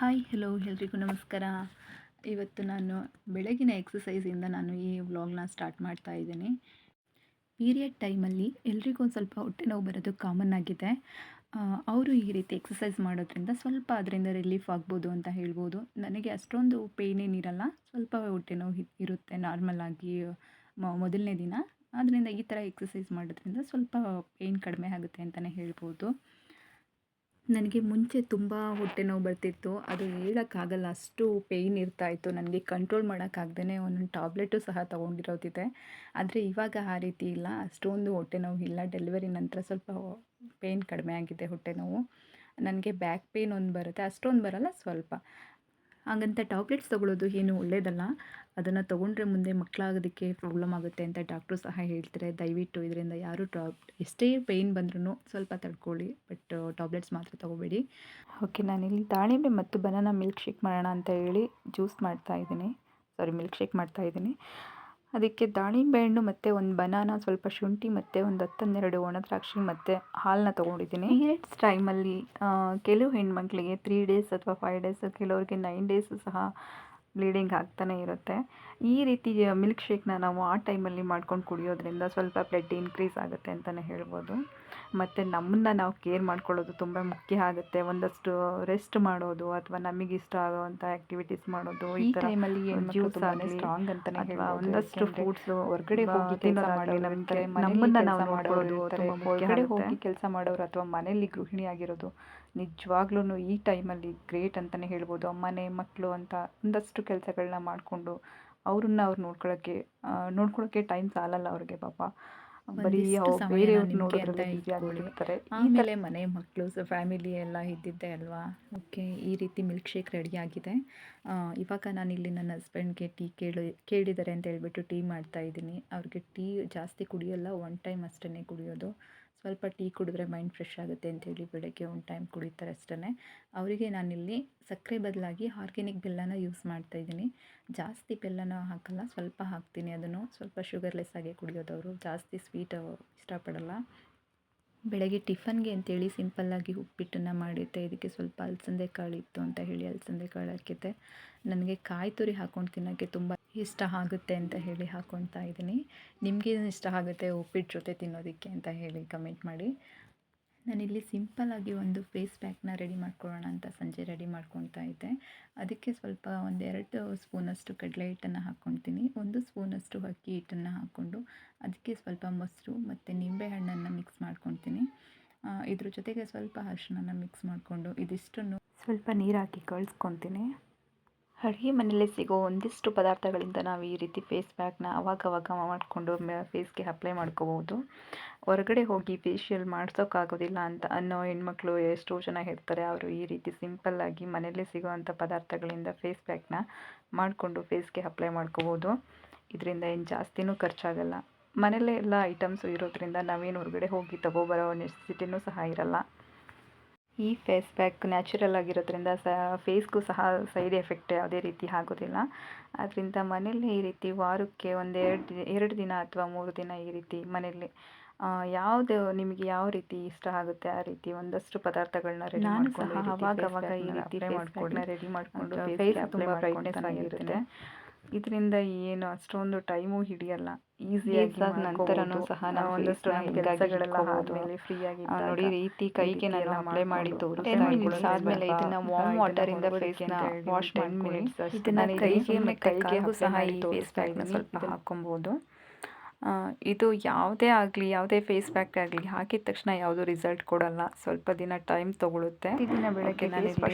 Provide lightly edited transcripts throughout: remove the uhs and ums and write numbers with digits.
Hi hello ಎಲ್ರಿಗೂ ನಮಸ್ಕಾರ. ಇವತ್ತು ನಾನು ಬೆಳಗಿನ ಎಕ್ಸಸೈಸಿಂದ ನಾನು ಈ ವ್ಲಾಗ್ನ ಸ್ಟಾರ್ಟ್ ಮಾಡ್ತಾ ಇದ್ದೀನಿ. ಪೀರಿಯಡ್ ಟೈಮಲ್ಲಿ ಎಲ್ರಿಗೂ ಒಂದು ಸ್ವಲ್ಪ ಹೊಟ್ಟೆ ನೋವು ಬರೋದು ಕಾಮನ್ ಆಗಿದೆ. ಅವರು ಈ ರೀತಿ ಎಕ್ಸಸೈಸ್ ಮಾಡೋದ್ರಿಂದ ಸ್ವಲ್ಪ ಅದರಿಂದ ರಿಲೀಫ್ ಆಗ್ಬೋದು ಅಂತ ಹೇಳ್ಬೋದು. ನನಗೆ ಅಷ್ಟೊಂದು ಪೇಯ್ನ್ ಏನಿರಲ್ಲ, ಸ್ವಲ್ಪ ಹೊಟ್ಟೆ ನೋವು ಇರುತ್ತೆ ನಾರ್ಮಲ್ ಆಗಿ ಮೊದಲನೇ ದಿನ. ಆದ್ದರಿಂದ ಈ ಥರ ಎಕ್ಸಸೈಸ್ ಮಾಡೋದ್ರಿಂದ ಸ್ವಲ್ಪ ಪೇಯ್ನ್ ಕಡಿಮೆ ಆಗುತ್ತೆ ಅಂತಲೇ ಹೇಳ್ಬೋದು. ನನಗೆ ಮುಂಚೆ ತುಂಬ ಹೊಟ್ಟೆ ನೋವು ಬರ್ತಿತ್ತು. ಅದು ಹೇಳೋಕ್ಕಾಗಲ್ಲ, ಅಷ್ಟು ಪೇಯ್ನ್ ಇರ್ತಾಯಿತ್ತು. ನನಗೆ ಕಂಟ್ರೋಲ್ ಮಾಡೋಕ್ಕಾಗ್ದೇ ಒಂದೊಂದು ಟಾಬ್ಲೆಟು ಸಹ ತೊಗೊಂಡಿರೋದಿದೆ. ಆದರೆ ಇವಾಗ ಆ ರೀತಿ ಇಲ್ಲ, ಅಷ್ಟೊಂದು ಹೊಟ್ಟೆ ನೋವು ಇಲ್ಲ. ಡೆಲಿವರಿ ನಂತರ ಸ್ವಲ್ಪ ಪೇಯ್ನ್ ಕಡಿಮೆ ಆಗಿದೆ ಹೊಟ್ಟೆ ನೋವು. ನನಗೆ ಬ್ಯಾಕ್ ಪೇಯ್ನ್ ಒಂದು ಬರುತ್ತೆ, ಅಷ್ಟೊಂದು ಬರಲ್ಲ, ಸ್ವಲ್ಪ. ಹಾಗಂತ ಟಾಬ್ಲೆಟ್ಸ್ ತೊಗೊಳ್ಳೋದು ಏನು ಒಳ್ಳೆಯದಲ್ಲ. ಅದನ್ನು ತೊಗೊಂಡ್ರೆ ಮುಂದೆ ಮಕ್ಕಳಾಗೋದಕ್ಕೆ ಪ್ರಾಬ್ಲಮ್ ಆಗುತ್ತೆ ಅಂತ ಡಾಕ್ಟ್ರು ಸಹ ಹೇಳ್ತಾರೆ. ದಯವಿಟ್ಟು ಇದರಿಂದ ಯಾರೂ ಎಷ್ಟೇ ಪೇಯ್ನ್ ಬಂದ್ರೂ ಸ್ವಲ್ಪ ತಡ್ಕೊಳ್ಳಿ, ಬಟ್ ಟಾಬ್ಲೆಟ್ಸ್ ಮಾತ್ರ ತೊಗೋಬೇಡಿ. ಓಕೆ, ನಾನಿಲ್ಲಿ ದಾಳಿಂಬೆ ಮತ್ತು ಬನಾನಾ ಮಿಲ್ಕ್ ಶೇಕ್ ಮಾಡೋಣ ಅಂತ ಹೇಳಿ ಮಿಲ್ಕ್ ಶೇಕ್ ಮಾಡ್ತಾಯಿದ್ದೀನಿ. ಅದಕ್ಕೆ ದಾಳಿಂಬೆ ಹಣ್ಣು ಮತ್ತು ಒಂದು ಬನಾನಾ, ಸ್ವಲ್ಪ ಶುಂಠಿ ಮತ್ತು ಒಂದು 10-12 ಒಣ ದ್ರಾಕ್ಷಿ ಮತ್ತು ಹಾಲನ್ನ ತೊಗೊಂಡಿದ್ದೀನಿ. ಪೀರಿಯಡ್ಸ್ ಟೈಮಲ್ಲಿ ಕೆಲವು ಹೆಣ್ಮಕ್ಳಿಗೆ 3 ಡೇಸ್ ಅಥವಾ 5 ಡೇಸ್, ಕೆಲವ್ರಿಗೆ 9 ಡೇಸು ಸಹ ಬ್ಲೀಡಿಂಗ್ ಆಗ್ತಾನೆ ಇರುತ್ತೆ. ಈ ರೀತಿ ಮಿಲ್ಕ್ ಶೇಕ್ನ ನಾವು ಆ ಟೈಮಲ್ಲಿ ಮಾಡ್ಕೊಂಡು ಕುಡಿಯೋದ್ರಿಂದ ಸ್ವಲ್ಪ ಬ್ಲಡ್ ಇನ್ಕ್ರೀಸ್ ಆಗುತ್ತೆ ಅಂತಲೇ ಹೇಳ್ಬೋದು. ಮತ್ತು ನಮ್ಮನ್ನು ನಾವು ಕೇರ್ ಮಾಡ್ಕೊಳ್ಳೋದು ತುಂಬ ಮುಖ್ಯ ಆಗುತ್ತೆ. ಒಂದಷ್ಟು ರೆಸ್ಟ್ ಮಾಡೋದು ಅಥವಾ ನಮಗಿಷ್ಟ ಆಗೋವಂಥ ಆ್ಯಕ್ಟಿವಿಟೀಸ್ ಮಾಡೋದು, ಈ ಟೈಮಲ್ಲಿ ಜ್ಯೂಸ್ ಆಗಲಿ ಸ್ಟ್ರಾಂಗ್ ಅಂತಲೇ ಅಥವಾ ಒಂದಷ್ಟು ಫ್ರೂಟ್ಸು ಹೊರಗಡೆ ಹೋಗಿ ತಿನ್ನೋದಾಗಲಿ, ನಮ್ಮನ್ನು ನಾವು ನೋಡ್ಕೊಳ್ಳೋದು ತುಂಬ ಮುಖ್ಯ. ಹೊರಗಡೆ ಹೋಗಿ ಕೆಲಸ ಮಾಡೋರು ಅಥವಾ ಮನೆಯಲ್ಲಿ ಗೃಹಿಣಿಯಾಗಿರೋದು ನಿಜವಾಗ್ಲೂ ಈ ಟೈಮಲ್ಲಿ ಗ್ರೇಟ್ ಅಂತಲೇ ಹೇಳ್ಬೋದು. ಮನೆ ಮಕ್ಕಳು ಅಂತ ಒಂದಷ್ಟು ಕೆಲಸಗಳನ್ನ ಮಾಡಿಕೊಂಡು ಅವ್ರನ್ನ ಅವ್ರು ನೋಡ್ಕೊಳ್ಳೋಕ್ಕೆ ಟೈಮ್ ಸಾಲಲ್ಲ ಅವ್ರಿಗೆ. ಪಾಪ ಬರೀ ಬೇರೆಯವ್ರು ನೋಡೋದ್ರಲ್ಲಿ ಬ್ಯುಸಿ ಆಗಿರ್ತಾರೆ. ಆಮೇಲೆ ಮನೆ ಮಕ್ಕಳು ಫ್ಯಾಮಿಲಿ ಎಲ್ಲ ಇದ್ದಿದ್ದೆ ಅಲ್ವಾ. ಓಕೆ, ಈ ರೀತಿ ಮಿಲ್ಕ್ ಶೇಕ್ ರೆಡಿಯಾಗಿದೆ. ಇವಾಗ ನಾನಿಲ್ಲಿ ನನ್ನ ಹಸ್ಬೆಂಡ್ಗೆ ಟೀ ಕೇಳಿದ್ದಾರೆ ಅಂತ ಹೇಳ್ಬಿಟ್ಟು ಟೀ ಮಾಡ್ತಾಯಿದ್ದೀನಿ. ಅವ್ರಿಗೆ ಟೀ ಜಾಸ್ತಿ ಕುಡಿಯೋಲ್ಲ, 1 ಟೈಮ್ ಅಷ್ಟೇ ಕುಡಿಯೋದು. ಸ್ವಲ್ಪ ಟೀ ಕುಡಿದ್ರೆ ಮೈಂಡ್ ಫ್ರೆಶ್ ಆಗುತ್ತೆ ಅಂಥೇಳಿ ಬೆಳಗ್ಗೆ 1 ಟೈಮ್ ಕುಡಿತಾರೆ ಅಷ್ಟೇ. ಅವರಿಗೆ ನಾನಿಲ್ಲಿ ಸಕ್ಕರೆ ಬದಲಾಗಿ ಆರ್ಗ್ಯಾನಿಕ್ ಬೆಲ್ಲನ ಯೂಸ್ ಮಾಡ್ತಾಯಿದ್ದೀನಿ. ಜಾಸ್ತಿ ಬೆಲ್ಲನ ಹಾಕಲ್ಲ, ಸ್ವಲ್ಪ ಹಾಕ್ತೀನಿ. ಅದನ್ನು ಸ್ವಲ್ಪ ಶುಗರ್ಲೆಸ್ ಆಗಿ ಕುಡಿಯೋದವರು, ಜಾಸ್ತಿ ಸ್ವೀಟ್ ಇಷ್ಟಪಡಲ್ಲ. ಬೆಳಗ್ಗೆ ಟಿಫನ್ಗೆ ಅಂತೇಳಿ ಸಿಂಪಲ್ಲಾಗಿ ಉಪ್ಪಿಟ್ಟನ್ನು ಮಾಡಿದ್ದೆ. ಇದಕ್ಕೆ ಸ್ವಲ್ಪ ಅಲಸಂದೆ ಕಾಳು ಇತ್ತು ಅಂತ ಹೇಳಿ ಅಲಸಂದೆ ಕಾಳು ಹಾಕಿದ್ದೆ. ನನಗೆ ಕಾಯಿ ತುರಿ ಹಾಕ್ಕೊಂಡು ತಿನ್ನೋಕ್ಕೆ ತುಂಬ ಇಷ್ಟ ಆಗುತ್ತೆ ಅಂತ ಹೇಳಿ ಹಾಕ್ಕೊಳ್ತಾ ಇದ್ದೀನಿ. ನಿಮಗೇನು ಇಷ್ಟ ಆಗುತ್ತೆ ಉಪ್ಪಿಟ್ಟು ಜೊತೆ ತಿನ್ನೋದಕ್ಕೆ ಅಂತ ಹೇಳಿ ಕಮೆಂಟ್ ಮಾಡಿ. ನಾನಿಲ್ಲಿ ಸಿಂಪಲ್ಲಾಗಿ ಒಂದು ಫೇಸ್ ಪ್ಯಾಕ್ನ ರೆಡಿ ಮಾಡ್ಕೊಳ್ಳೋಣ ಅಂತ ಸಂಜೆ ರೆಡಿ ಮಾಡ್ಕೊತಾ ಇದ್ದೆ. ಅದಕ್ಕೆ ಸ್ವಲ್ಪ 1-2 ಸ್ಪೂನಷ್ಟು ಕಡಲೆ ಹಿಟ್ಟನ್ನು ಹಾಕ್ಕೊಳ್ತೀನಿ. 1 ಸ್ಪೂನಷ್ಟು ಅಕ್ಕಿ ಹಿಟ್ಟನ್ನು ಹಾಕ್ಕೊಂಡು ಅದಕ್ಕೆ ಸ್ವಲ್ಪ ಮೊಸರು ಮತ್ತು ನಿಂಬೆಹಣ್ಣನ್ನು ಮಿಕ್ಸ್ ಮಾಡ್ಕೊತೀನಿ. ಇದ್ರ ಜೊತೆಗೆ ಸ್ವಲ್ಪ ಅರಿಶಿನ ಮಿಕ್ಸ್ ಮಾಡಿಕೊಂಡು ಇದಿಷ್ಟನ್ನು ಸ್ವಲ್ಪ ನೀರು ಹಾಕಿ ಕಳಿಸ್ಕೊತೀನಿ. ಅಡುಗೆ ಮನೆಯಲ್ಲೇ ಸಿಗೋ ಒಂದಿಷ್ಟು ಪದಾರ್ಥಗಳಿಂದ ನಾವು ಈ ರೀತಿ ಫೇಸ್ ಪ್ಯಾಕ್ನ ಅವಾಗವಾಗ ಮಾಡಿಕೊಂಡು ಫೇಸ್ಗೆ ಅಪ್ಲೈ ಮಾಡ್ಕೋಬೋದು. ಹೊರಗಡೆ ಹೋಗಿ ಫೇಶಿಯಲ್ ಮಾಡಿಸೋಕ್ಕಾಗೋದಿಲ್ಲ ಅಂತ ಅನ್ನೋ ಹೆಣ್ಮಕ್ಳು ಎಷ್ಟೋ ಜನ ಇರ್ತಾರೆ. ಅವರು ಈ ರೀತಿ ಸಿಂಪಲ್ಲಾಗಿ ಮನೆಯಲ್ಲೇ ಸಿಗೋವಂಥ ಪದಾರ್ಥಗಳಿಂದ ಫೇಸ್ ಪ್ಯಾಕ್ನ ಮಾಡಿಕೊಂಡು ಫೇಸ್ಗೆ ಅಪ್ಲೈ ಮಾಡ್ಕೋಬೋದು. ಇದರಿಂದ ಏನು ಜಾಸ್ತಿನೂ ಖರ್ಚಾಗಲ್ಲ. ಮನೆಯಲ್ಲೇ ಎಲ್ಲ ಐಟಮ್ಸು ಇರೋದ್ರಿಂದ ನಾವೇನು ಹೊರಗಡೆ ಹೋಗಿ ತೊಗೊಬರೋ ನೆಸೆಸಿಟಿನೂ ಸಹ ಇರಲ್ಲ. ಈ ಫೇಸ್ ಪ್ಯಾಕ್ ನ್ಯಾಚುರಲ್ ಆಗಿರೋದ್ರಿಂದ ಫೇಸ್ಗೂ ಸಹ ಸೈಡ್ ಎಫೆಕ್ಟ್ ಯಾವುದೇ ರೀತಿ ಆಗೋದಿಲ್ಲ. ಆದ್ದರಿಂದ ಮನೆಯಲ್ಲೇ ಈ ರೀತಿ ವಾರಕ್ಕೆ 2 ದಿನ ಅಥವಾ 3 ದಿನ ಈ ರೀತಿ ಮನೆಯಲ್ಲಿ ನಿಮಗೆ ಯಾವ ರೀತಿ ಇಷ್ಟ ಆಗುತ್ತೆ ಆ ರೀತಿ ಒಂದಷ್ಟು ಪದಾರ್ಥಗಳನ್ನ ರೆಡಿ ಮಾಡ್ಕೊಂಡು ಅವಾಗವಾಗ ಈ ರೀತಿ ರೆಡಿ ಮಾಡಿಕೊಂಡು ಫೇಸ್ ತುಂಬ ಬ್ರೈಟ್ನೆಸ್ ಆಗಿರುತ್ತೆ. ಇದರಿಂದ ಏನು ಅಷ್ಟೊಂದು ಟೈಮು ಹಿಡಿಯಲ್ಲ, ಈಸಿಯಾಗಿ ನಂತರನೂ ಸಹ ನಾವು ಒಂದಷ್ಟು ಕೆಲಸಗಳೆಲ್ಲ ಆದಮೇಲೆ ಫ್ರೀಯಾಗಿ ನೋಡಿ ರೀತಿ ಕೈಗೆ ನಾನು ಅಪ್ಲೈ ಮಾಡಿ ತೋರಿಸ್ತಾ ಆದಮೇಲೆ ಇದನ್ನು ವಾರ್ಮ್ ವಾಟರಿಂದ ಫೇಸ್ನ ವಾಶ್ 10 ಮಿನಿಟ್ಸ್ ಇದನ್ನು ಕೈಗೆ ಮತ್ತು ಕೈಗೂ ಸಹ ಈ ಫೇಸ್ ಪ್ಯಾಕ್ನ ಸ್ವಲ್ಪ ಹಾಕ್ಕೊಬೋದು. ಇದು ಯಾವುದೇ ಫೇಸ್ ಪ್ಯಾಕ್ ಆಗಲಿ ಹಾಕಿದ ತಕ್ಷಣ ಯಾವುದೂ ರಿಸಲ್ಟ್ ಕೊಡಲ್ಲ, ಸ್ವಲ್ಪ ದಿನ ಟೈಮ್ ತೊಗೊಳುತ್ತೆ. ದಿನ ಬೆಳಗ್ಗೆ ಸ್ವಲ್ಪ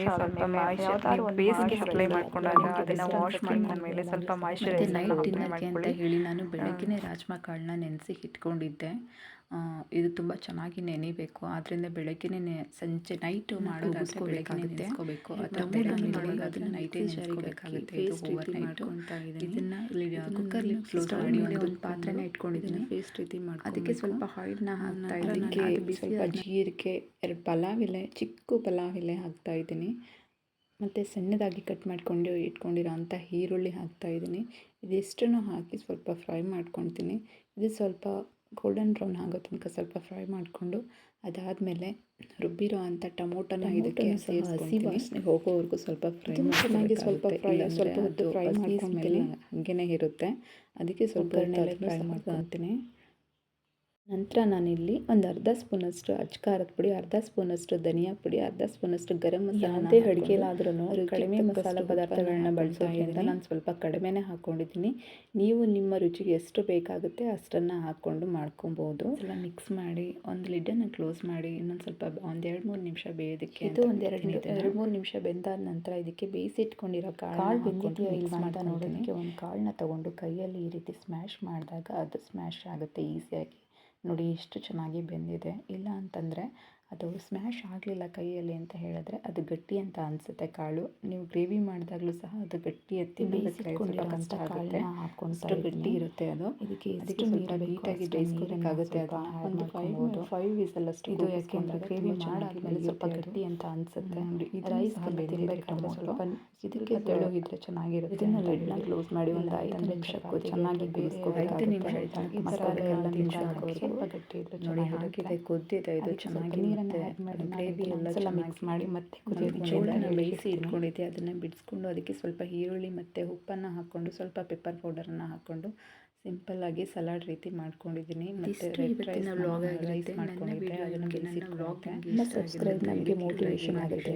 ಫೇಸ್ಗೆ ಅಪ್ಲೈ ಮಾಡ್ಕೊಂಡಾಗ ಅದನ್ನು ವಾಶ್ ಮಾಡ್ಕೊಂಡ್ಮೇಲೆ ಸ್ವಲ್ಪ ಮಾಯಿಶ್ಚರೈಸರ್ ನೈಟ್ ಡಿನ್ನರ್ಗೆ ಅಂತ ಹೇಳಿ ನಾನು ಬೆಳಗ್ಗೆನೇ ರಾಜ್ಮಾ ಕಾಳನ್ನ ನೆನೆಸಿ ಇಟ್ಕೊಂಡಿದ್ದೆ. ಇದು ತುಂಬ ಚೆನ್ನಾಗಿ ನೆನೆಯಬೇಕು. ಆದ್ದರಿಂದ ಬೆಳಗ್ಗೆನೇ ಸಂಜೆ ನೈಟು ಮಾಡೋದಾದರೆ ಬೆಳಗ್ಗೆನೇ ನೆನೆಸ್ಕೋಬೇಕು. ಅಥವಾ ಅದನ್ನು ನೈಟೇ ನೆನೆಸ್ಕೋಬೇಕಾಗುತ್ತೆ. ಇದು ಓವರ್ ನೈಟು ಇದನ್ನು ಕುಕ್ಕರ್ಲಿ ಕ್ಲೋಸ್ ಮಾಡಿ ಒಂದು ಪಾತ್ರೆನ ಇಟ್ಕೊಂಡಿದ್ದೀನಿ. ಪೇಸ್ಟ್ ರೀತಿ ಮಾಡಿ ಅದಕ್ಕೆ ಸ್ವಲ್ಪ ಆಯಿಲ್ನ ಹಾಕ್ತಾ ಇದ್ದೀನಿ. ಸ್ವಲ್ಪ ಜೀರಿಗೆ, 2 ಪಲಾವ್ ಎಲೆ, ಚಿಕ್ಕ ಪಲಾವ್ ಎಲೆ ಹಾಕ್ತಾಯಿದ್ದೀನಿ. ಮತ್ತು ಸಣ್ಣದಾಗಿ ಕಟ್ ಮಾಡಿಕೊಂಡು ಇಟ್ಕೊಂಡಿರೋ ಅಂಥ ಈರುಳ್ಳಿ ಹಾಕ್ತಾಯಿದ್ದೀನಿ. ಇದಿಷ್ಟನ್ನು ಹಾಕಿ ಸ್ವಲ್ಪ ಫ್ರೈ ಮಾಡ್ಕೊತೀನಿ. ಇದು ಸ್ವಲ್ಪ ಗೋಲ್ಡನ್ ಬ್ರೌನ್ ಆಗೋ ತನಕ ಸ್ವಲ್ಪ ಫ್ರೈ ಮಾಡಿಕೊಂಡು ಅದಾದಮೇಲೆ ರುಬ್ಬಿರೋ ಅಂಥ ಟೊಮೊಟೊನ ಇದಕ್ಕೆ ಹಸಿ ವಾಸನೆ ಹೋಗೋವರೆಗೂ ಸ್ವಲ್ಪ ಫ್ರೈ ಚೆನ್ನಾಗಿ ಸ್ವಲ್ಪ ಹೊತ್ತು ಫ್ರೈ ಮಾಡ್ಕೊಂಡ್ಮೇಲೆ ಹಾಗೇ ಇರುತ್ತೆ. ಅದಕ್ಕೆ ಸ್ವಲ್ಪ ಫ್ರೈ ಮಾಡ್ಕೊತೀನಿ. ನಂತರ ನಾನಿಲ್ಲಿ ಒಂದು ಅರ್ಧ ಸ್ಪೂನಷ್ಟು ಅಚ್ಕಾರದ ಪುಡಿ, ಅರ್ಧ ಸ್ಪೂನಷ್ಟು ಧನಿಯಾ ಪುಡಿ, ಅರ್ಧ ಸ್ಪೂನಷ್ಟು ಗರಂ ಮಸಾಲ, ಯಾವುದೇ ಅಡುಗೆಲಾದ್ರೂ ಕಡಿಮೆ ಮಸಾಲ ಪದಾರ್ಥಗಳನ್ನ ಬಳಸೋದ್ರಿಂದ ನಾನು ಸ್ವಲ್ಪ ಕಡಿಮೆನೇ ಹಾಕ್ಕೊಂಡಿದ್ದೀನಿ. ನೀವು ನಿಮ್ಮ ರುಚಿಗೆ ಎಷ್ಟು ಬೇಕಾಗುತ್ತೆ ಅಷ್ಟನ್ನು ಹಾಕ್ಕೊಂಡು ಮಾಡ್ಕೊಬೋದು. ಎಲ್ಲ ಮಿಕ್ಸ್ ಮಾಡಿ ಒಂದು ಲಿಡ್ಡನ್ನು ಕ್ಲೋಸ್ ಮಾಡಿ ಇನ್ನೊಂದು ಸ್ವಲ್ಪ ಒಂದು 2-3 ನಿಮಿಷ ಬೇಯೋದಕ್ಕೆ ಇದು ಒಂದು 2-3 ನಿಮಿಷ ಬೆಂದಾದ ನಂತರ ಇದಕ್ಕೆ ಬೇಯಿಸಿಟ್ಕೊಂಡಿರೋ ಕಾಳು ಬೆಂದಿದೆಯೋ ಇಲ್ಲ ಅಂತ ನೋಡೋದಕ್ಕೆ ಒಂದು ಕಾಳನ್ನ ತೊಗೊಂಡು ಕೈಯಲ್ಲಿ ಈ ರೀತಿ ಸ್ಮ್ಯಾಶ್ ಮಾಡಿದಾಗ ಅದು ಸ್ಮ್ಯಾಶ್ ಆಗುತ್ತೆ ಈಸಿಯಾಗಿ. ನೋಡಿ ಎಷ್ಟು ಚೆನ್ನಾಗಿ ಬೆಂದಿದೆ. ಇಲ್ಲ ಅಂತಂದರೆ ಅದು ಸ್ಮ್ಯಾಶ್ ಆಗಲಿಲ್ಲ ಕೈಯಲ್ಲಿ ಅಂತ ಹೇಳಿದ್ರೆ ಅದು ಗಟ್ಟಿ ಅಂತ ಅನಿಸುತ್ತೆ ಕಾಳು. ನೀವು ಗ್ರೇವಿ ಮಾಡಿದಾಗಲೂ ಸಹ ಅದು ಗಟ್ಟಿ ಬೇಯಿಸಿಟ್ಕೊಂಡಿರೋ ಕಷ್ಟ ಕಾಳನ್ನ ಹಾಕ್ಕೊಂಡು ಗಟ್ಟಿ ಇರುತ್ತೆ ಅದು. ಅದಕ್ಕೆ ಸ್ವಲ್ಪ ನೀಟಾಗಿ ಬೇಯಿಸ್ಕೋಬೇಕಾಗುತ್ತೆ. ಒಂದು 5 ವಿಸಲ್ ಅಷ್ಟು ಇದು ಯಾಕೆಂದರೆ ಗ್ರೇವಿ ಮಾಡಾದ್ಮೇಲೆ ಸ್ವಲ್ಪ ಗಟ್ಟಿ ಅಂತ ಅನಿಸುತ್ತೆ. ರೈಸ್ ತಿನ್ನಬೇಕಾದ್ರೆ ಸ್ವಲ್ಪ ಇದಕ್ಕೆ ತೆಳುಗಿದ್ರೆ ಚೆನ್ನಾಗಿರುತ್ತೆ. ಇದನ್ನು ಲಿಡ್ನ ಕ್ಲೋಸ್ ಮಾಡಿ ಒಂದು 5 ನಿಮಿಷಕ್ಕೂ ಚೆನ್ನಾಗಿ ಬೇಯಿಸ್ಕೋಬೇಕು. 5 ನಿಮಿಷ ಈ ಥರ ಸ್ವಲ್ಪ ಗಟ್ಟಿ ಇದ್ರೆ ನೋಡಿ ಹಾಕಿದೆ, ಕುದ್ದಿದೆ, ಇದು ಚೆನ್ನಾಗಿ ಗ್ರೇವಿ ಎಲ್ಲ ಮಿಕ್ಸ್ ಮಾಡಿ ಮತ್ತೆ ಜೋಳನ ಬೇಯಿಸಿ ಇಟ್ಕೊಂಡಿದ್ದೆ ಅದನ್ನು ಬಿಡಿಸ್ಕೊಂಡು ಅದಕ್ಕೆ ಸ್ವಲ್ಪ ಈರುಳ್ಳಿ ಮತ್ತು ಉಪ್ಪನ್ನು ಹಾಕ್ಕೊಂಡು ಸ್ವಲ್ಪ ಪೆಪ್ಪರ್ ಪೌಡರನ್ನು ಹಾಕ್ಕೊಂಡು ಸಿಂಪಲ್ಲಾಗಿ ಸಲಾಡ್ ರೀತಿ ಮಾಡ್ಕೊಂಡಿದ್ದೀನಿ. ಮತ್ತು ರೈಸ್ ಮಾಡ್ಕೊಂಡಿದ್ದೆ ಅದನ್ನು ಬಿಡಿಸಿಟ್ಕೊಂಡಿದ್ದೆ. ಸಬ್ಸ್ಕ್ರೈಬ್ ನನಗೆ ಮೋಟಿವೇಶನ್ ಆಗುತ್ತೆ.